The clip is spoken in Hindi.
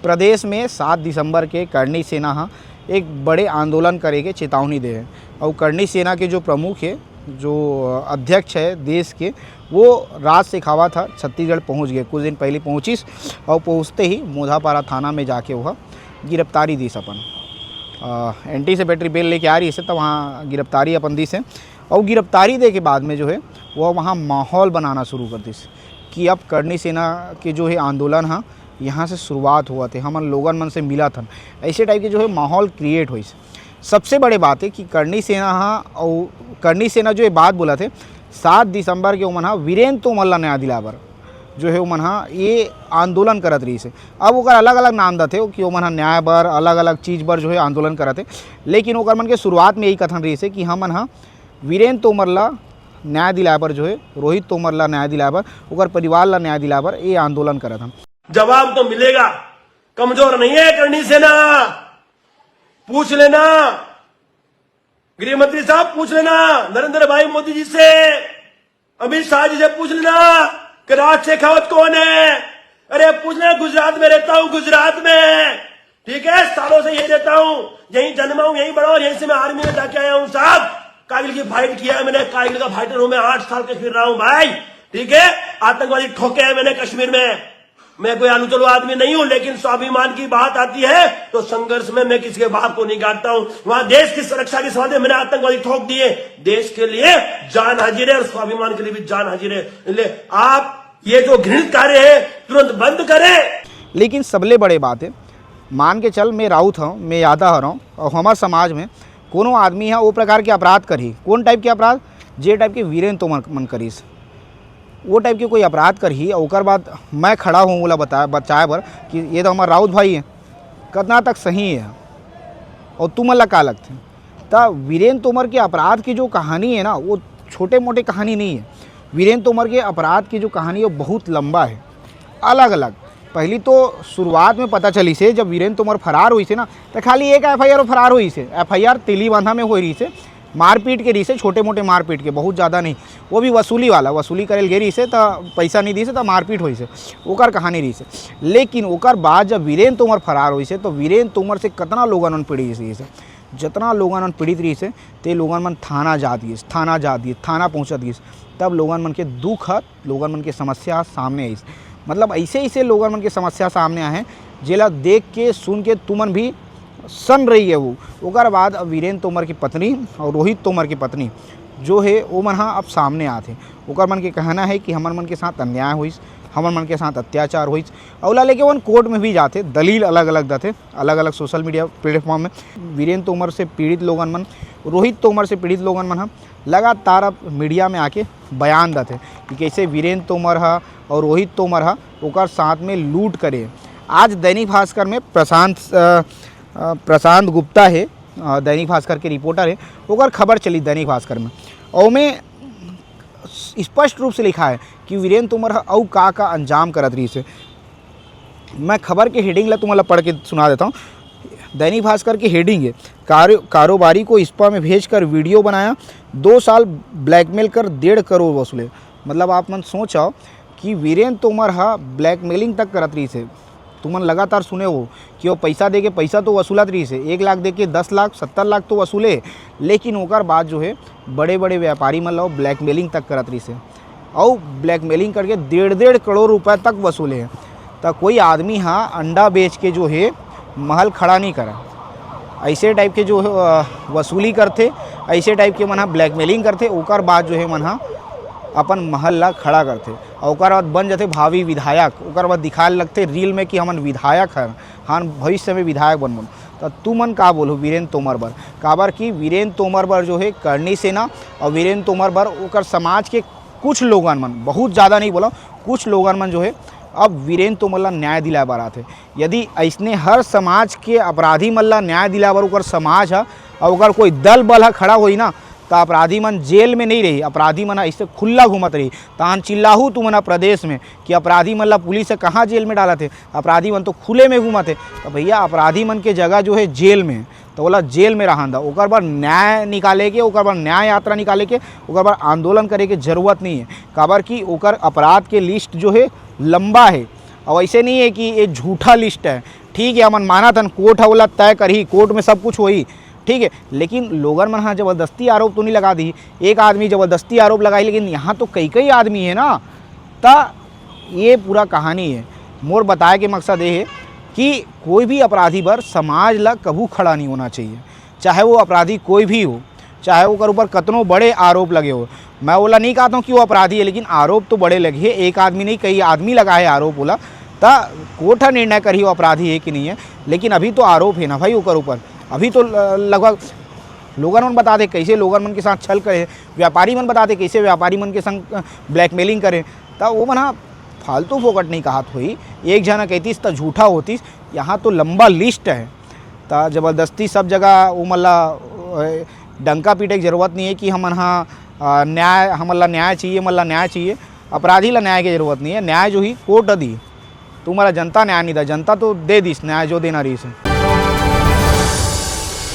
प्रदेश में 7 दिसंबर के करनी सेना हाँ एक बड़े आंदोलन करेंगे चेतावनी दे है। और करनी सेना के जो प्रमुख है, जो अध्यक्ष है देश के, वो राज शेखावत था छत्तीसगढ़ पहुंच गए, कुछ दिन पहले पहुंचिस और पहुंचते ही मोधापारा थाना में जाके वह गिरफ्तारी दी अपन एंटीसिपेटरी बेल लेके आ रही है, तो वहाँ गिरफ्तारी अपन दी से। और गिरफ्तारी दे के बाद में जो है वह वहाँ माहौल बनाना शुरू कर दी कि अब करनी सेना के जो है आंदोलन हाँ यहाँ से शुरुआत हुआ थे, हम लोगन मन से मिला था, ऐसे टाइप के जो है माहौल क्रिएट हुई। सबसे बड़े बात है कि करनी सेना हाँ और करनी सेना जो ये बात बोला थे 7 दिसंबर के उमन हाँ वीरेंद्र तोमर ला न्याय दिलाबर जो है उमन हाँ ये आंदोलन करत रही से। अब ओकर अलग अलग नाम थे कि उमन हाँ न्याय बर अलग अलग चीज़ पर जो है आंदोलन करते, लेकिन ओकर मन के शुरुआत में यही कथन रही से कि हमन हाँ वीरेंद्र तोमर ला न्याय दिलाबर जो है रोहित तोमर ला न्याय दिलाबर ओकर परिवार ला न्याय दिलाबर ये आंदोलन करत हम। जवाब तो मिलेगा, कमजोर नहीं है करनी सेना। पूछ लेना गृह मंत्री साहब, पूछ लेना नरेंद्र भाई मोदी जी से, अमित शाह जी से पूछ लेना कि राज शेखावत कौन है। अरे पूछ लेना, गुजरात में रहता हूं, गुजरात में, ठीक है, सालों से यही रहता हूं, यहीं जन्मा हूं, यहीं बड़ा हूं, यहीं से मैं आर्मी में जाके आया हूं साहब। कारगिल की फाइट किया है मैंने, कारगिल का फाइटर हूं मैं, 8 साल के फिर रहा हूं भाई, ठीक है। आतंकवादी ठोके हैं मैंने कश्मीर में। मैं कोई आलू चलो आदमी नहीं हूं, लेकिन स्वाभिमान की बात आती है तो संघर्ष में मैं किसी के बाप को नहीं काटता हूं। वहां देश की सुरक्षा के सवाल मैंने आतंकवादी ठोक दिए, देश के लिए जान हाजिर है और स्वाभिमान के लिए भी जान हाजिर है। इसलिए आप ये जो घृणित कार्य है तुरंत बंद करें। लेकिन सबले बड़े बात है, मान के चल मैं राउत हूँ, मैं यादा हो रहा हूँ और हमारे समाज में कोनो आदमी है वो प्रकार के अपराध करी, कौन टाइप के अपराध, जे टाइप के वीरेंद्र तोमर मन करीस वो टाइप के कोई अपराध कर ही, और बाद मैं खड़ा हूँ बोला बचाए बर कि ये तो हमारा राउत भाई है, कितना तक सही है और तुम अल्लाह का लगते। तो वीरेंद्र तोमर के अपराध की जो कहानी है ना वो छोटे मोटे कहानी नहीं है। वीरेंद्र तोमर के अपराध की जो कहानी है वो बहुत लंबा है, अलग अलग। पहली तो शुरुआत में पता चली से जब वीरेंद्र तोमर फरार हुई से ना, तो खाली एक FIR फरार हुई से, FIR तेलीबांधा में हो रही से, मारपीट के रही से, छोटे मोटे मारपीट के, बहुत ज़्यादा नहीं, वो भी वसूली वाला, वसूली करे गे रही से, तो पैसा नहीं दी से तो मारपीट हुई से, ओकर कहानी रही से। लेकिन ओकर बाद जब वीरेंद्र तोमर फरार हुई से तो वीरेंद्र तोमर से कितना लोगन पीड़ित रही से, जितना लोगन पीड़ित रही से ते लोगन मन थाना जा दिए, थाना पहुँचा दिए, तब लोगन मन के दुख है, लोगन मन के समस्या सामने आई। मतलब ऐसे ऐसे लोगन मन के समस्या सामने आए हैं जेला देख के सुन के तुमन भी सन रही है वो। ओकर बाद वीरेंद्र तोमर की पत्नी और रोहित तोमर की पत्नी जो है वो मन हाँ अब सामने आते। ओकर मन के कहना है कि हमर मन के साथ अन्याय हुई, हमर मन के साथ अत्याचार हुई, अवला लेके वन कोर्ट में भी जाते, दलील अलग अलग देते, अलग अलग सोशल मीडिया प्लेटफॉर्म में। वीरेंद्र तोमर से पीड़ित लोगन मन, रोहित तोमर से पीड़ित लोगन मन हम लगातार अब मीडिया में आके बयान देते कि कैसे वीरेंद्र तोमर है और रोहित तोमर है ओकर साथ में लूट करे। आज दैनिक भास्कर में प्रशांत गुप्ता है, दैनिक भास्कर के रिपोर्टर है, ओकर खबर चली दैनिक भास्कर में, और में स्पष्ट रूप से लिखा है कि वीरेंद्र तोमर औ का अंजाम करत रही से। मैं खबर के हेडिंग ला तुम्हारा पढ़ के सुना देता हूँ। दैनिक भास्कर की हेडिंग है, कारोबारी को स्पा में भेजकर वीडियो बनाया, 2 साल ब्लैकमेल कर 1.5 करोड़ वसूले। मतलब आप मन सोचो कि वीरेंद्र तोमर ब्लैकमेलिंग तक करत रही से। तुमन लगातार सुने हो कि वो पैसा दे के पैसा तो वसूलत रही से, 1 लाख दे के 10 लाख 70 लाख तो वसूले, लेकिन ओकर बाद जो है बड़े बड़े व्यापारी मन लो ब्लैकमेलिंग तक करत रही से और ब्लैकमेलिंग करके 1.5 करोड़ रुपए तक वसूले हैं। तो कोई आदमी अंडा बेच के जो है महल खड़ा नहीं करा, ऐसे टाइप के जो वसूली करते, ऐसे टाइप के मन ब्लैकमेलिंग करते, ओकर बाद जो है मन अपन महल ला खड़ा करते, और ओकर बाद बन जाते भावी विधायक। ओकर बाद दिखाए लगते रील में कि हमन विधायक हैं, हाँ भविष्य में विधायक बनबन। तो तू मन का बोलो वीरेंद्र तोमर बर, काबर कि वीरेंद्र तोमर बर जो है करनी सेना और वीरेंद्र तोमर बर ओकर समाज के कुछ लोगन मन, बहुत ज़्यादा नहीं बोला, कुछ लोगन मन जो है अब वीरेंद्र तोमर ला न्याय दिला बर आते। यदि ऐसने हर समाज के अपराधी मन ला न्याय दिला बर ओकर समाज है और ओकर कोई दल बल खड़ा होई ना, तो अपराधी मन जेल में नहीं रही, अपराधी मन ऐसे खुला घूमत रही। तान चिल्लाहू तुमन प्रदेश में कि अपराधी मन ला पुलिस से कहाँ जेल में डाला थे, अपराधी मन तो खुले में घूमते। तो भैया अपराधी मन के जगह जो है जेल में, तो बोला जेल में रहन दा, ओकर बाद न्याय निकाले के, ओकर बाद न्याय यात्रा निकाले के, ओकर बाद आंदोलन करे के जरूरत नहीं है। काबर कि ओकर अपराध के लिस्ट जो है लंबा है, और ऐसे नहीं है कि ये झूठा लिस्ट है। ठीक है, अमन माना तन कोर्ट है बोला तय करी, कोर्ट में सब कुछ होई, ठीक है, लेकिन लोगन मन हाँ ज़बरदस्ती आरोप तो नहीं लगा दी। एक आदमी ज़बरदस्ती आरोप लगाई, लेकिन यहाँ तो कई कई आदमी है ना। ता ये पूरा कहानी है। मोर बताए के मकसद ये है कि कोई भी अपराधी पर समाज ला कभू खड़ा नहीं होना चाहिए, चाहे वो अपराधी कोई भी हो, चाहे वो ऊपर कतनों बड़े आरोप लगे हो। मैं बोला नहीं कहता हूँ कि वो अपराधी है, लेकिन आरोप तो बड़े लगे, एक आदमी नहीं कई आदमी लगा है आरोप, बोला ता कोर्ट निर्णय करी वो अपराधी है कि नहीं है। लेकिन अभी तो आरोप है ना भाई ओकर ऊपर, अभी तो लगभग लोगन मन बता दे कैसे लोगन मन के साथ छल करे, व्यापारी मन बता दे कैसे व्यापारी मन के संग ब्लैकमेलिंग करे। ता वो मन फालतू फोकट नहीं कहत हुई, एक जना कहतीस तो झूठा होतीस। यहाँ तो लंबा लिस्ट है, ता ज़बरदस्ती सब जगह वो मतलब डंका पीटे की ज़रूरत नहीं है कि हमन हाँ न्याय, हमला न्याय चाहिए, मतलब न्याय चाहिए। अपराधी ला न्याय की ज़रूरत नहीं है, न्याय जो ही कोर्ट दी, तुम्हारा जनता न्याय नहीं दा, जनता तो दे दिस न्याय जो देना रही से।